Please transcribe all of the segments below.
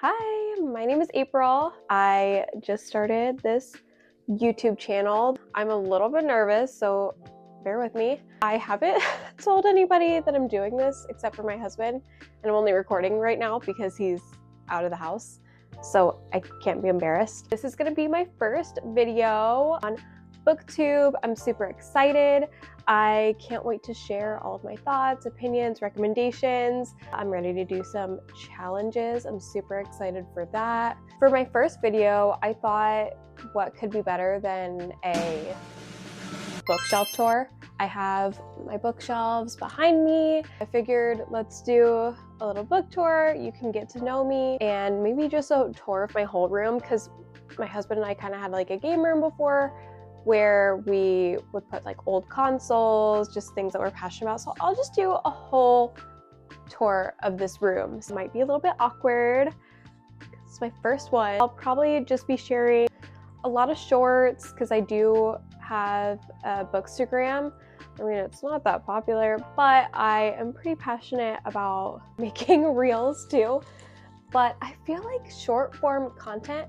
Hi, my name is April. I just started this YouTube channel. I'm a little bit nervous, so bear with me. I haven't told anybody that I'm doing this except for my husband, and I'm only recording right now because he's out of the house, so I can't be embarrassed. This is gonna be my first video on booktube. I'm super excited. I can't wait to share all of my thoughts, opinions, recommendations. I'm ready to do some challenges. I'm super excited for that. For my first video, I thought what could be better than a bookshelf tour. I have my bookshelves behind me. I figured let's do a little book tour. You can get to know me and maybe just a tour of my whole room, because my husband and I kind of had like a game room before where we would put like old consoles, just things that we're passionate about. So I'll just do a whole tour of this room. So it might be a little bit awkward. It's my first one. I'll probably just be sharing a lot of shorts because I do have a bookstagram. I mean, it's not that popular, but I am pretty passionate about making reels too. But I feel like short form content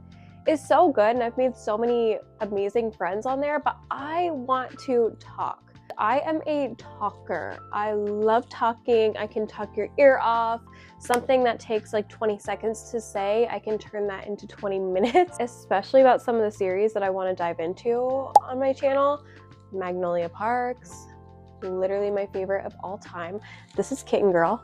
is so good, and I've made so many amazing friends on there, but I want to talk. I am a talker. I love talking. I can talk your ear off. Something that takes like 20 seconds to say, I can turn that into 20 minutes, especially about some of the series that I want to dive into on my channel. Magnolia Parks, literally my favorite of all time. This is Kitten Girl.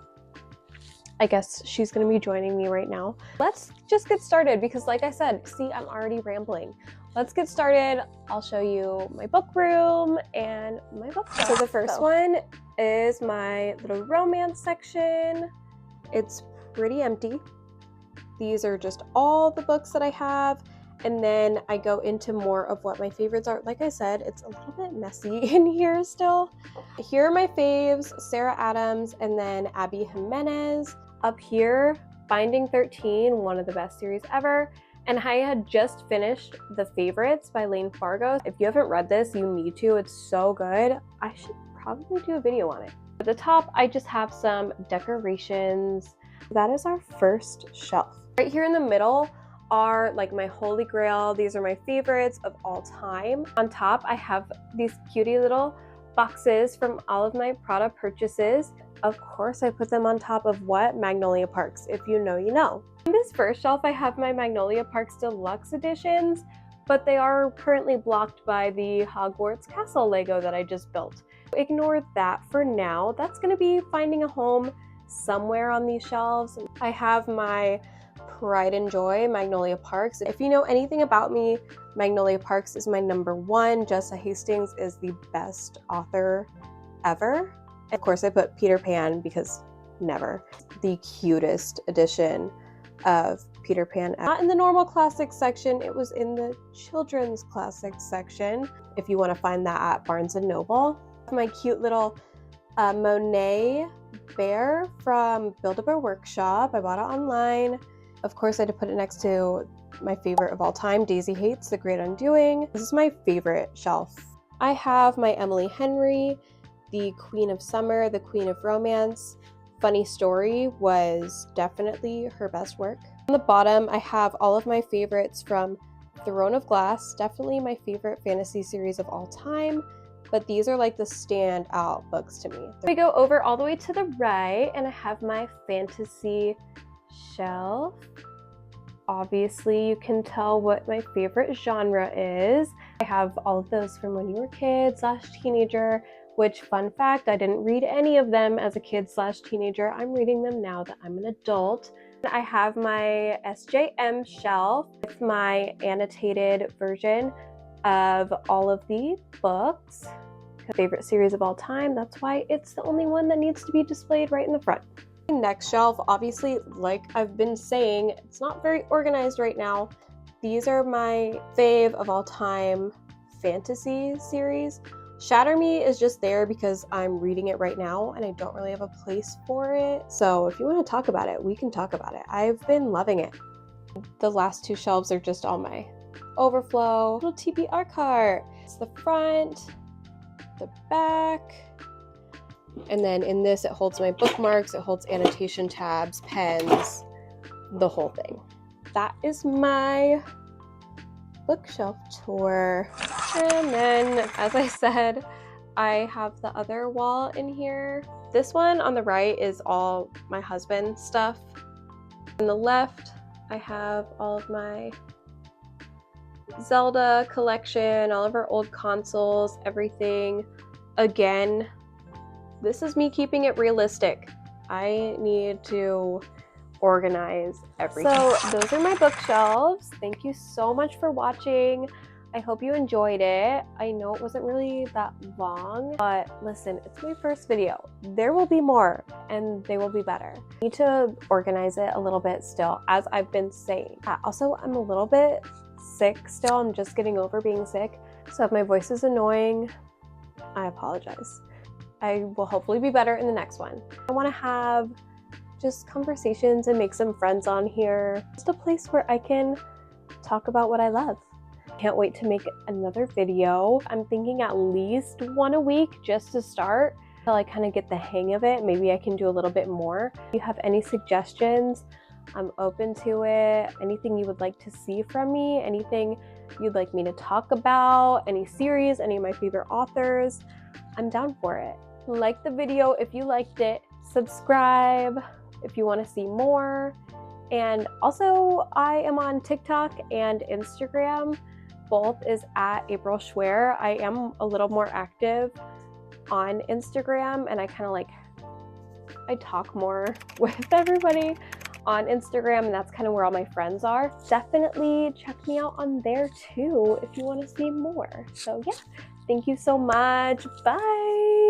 I guess she's gonna be joining me right now. Let's just get started because, like I said, see, I'm already rambling. Let's get started. I'll show you my book room and my book. So the first one is my little romance section. It's pretty empty. These are just all the books that I have. And then I go into more of what my favorites are. Like I said, it's a little bit messy in here still. Here are my faves, Sarah Adams and then Abby Jimenez. Up here, Binding 13, one of the best series ever. And I had just finished The Favorites by Lane Fargo. If you haven't read this, you need to. It's so good. I should probably do a video on it. At the top, I just have some decorations. That is our first shelf. Right here in the middle are like my holy grail. These are my favorites of all time. On top, I have these cutie little boxes from all of my Prada purchases. Of course, I put them on top of what? Magnolia Parks. If you know, you know. On this first shelf, I have my Magnolia Parks Deluxe editions, but they are currently blocked by the Hogwarts Castle Lego that I just built. Ignore that for now. That's gonna be finding a home somewhere on these shelves. I have my Pride and Joy Magnolia Parks. If you know anything about me, Magnolia Parks is my #1. Jessa Hastings is the best author ever. Of course, I put Peter Pan because never. The cutest edition of Peter Pan. Not in the normal classics section, it was in the children's classics section, if you want to find that at Barnes & Noble. My cute little Monet bear from Build-A-Bear Workshop. I bought it online. Of course, I had to put it next to my favorite of all time, Daisy Hates The Great Undoing. This is my favorite shelf. I have my Emily Henry, the Queen of Summer, the Queen of Romance. Funny Story was definitely her best work. On the bottom, I have all of my favorites from Throne of Glass, definitely my favorite fantasy series of all time, but these are like the standout books to me. We go over all the way to the right, and I have my fantasy shelf. Obviously, you can tell what my favorite genre is. I have all of those from when you were kid/teenager, which, fun fact, I didn't read any of them as a kid/teenager. I'm reading them now that I'm an adult. I have my SJM shelf with my annotated version of all of the books. Favorite series of all time, that's why it's the only one that needs to be displayed right in the front. Next shelf, obviously, like I've been saying, it's not very organized right now. These are my fave of all time fantasy series. Shatter Me is just there because I'm reading it right now and I don't really have a place for it. So if you want to talk about it, we can talk about it. I've been loving it. The last two shelves are just all my overflow. Little TBR cart. It's the front, the back, and then in this it holds my bookmarks, it holds annotation tabs, pens, the whole thing. that is my bookshelf tour. And then, as I said, I have the other wall in here. This one on the right is all my husband's stuff. On the left, I have all of my Zelda collection, all of our old consoles, everything. Again, this is me keeping it realistic. I need to organize everything. So those are my bookshelves. Thank you so much for watching. I hope you enjoyed it. I know it wasn't really that long, but listen, it's my first video. There will be more and they will be better. I need to organize it a little bit still, as I've been saying. Also, I'm a little bit sick still. I'm just getting over being sick. So if my voice is annoying, I apologize. I will hopefully be better in the next one. I want to have just conversations and make some friends on here. Just a place where I can talk about what I love. Can't wait to make another video. I'm thinking at least one a week just to start until I kind of get the hang of it. Maybe I can do a little bit more. If you have any suggestions, I'm open to it. Anything you would like to see from me, anything you'd like me to talk about, any series, any of my favorite authors, I'm down for it. Like the video if you liked it, subscribe if you want to see more, and also I am on TikTok and Instagram. Both is at April Schwoerer. I am a little more active on Instagram, and I talk more with everybody on Instagram, and that's kind of where all my friends are. Definitely check me out on there too if you want to see more. So yeah, thank you so much. Bye.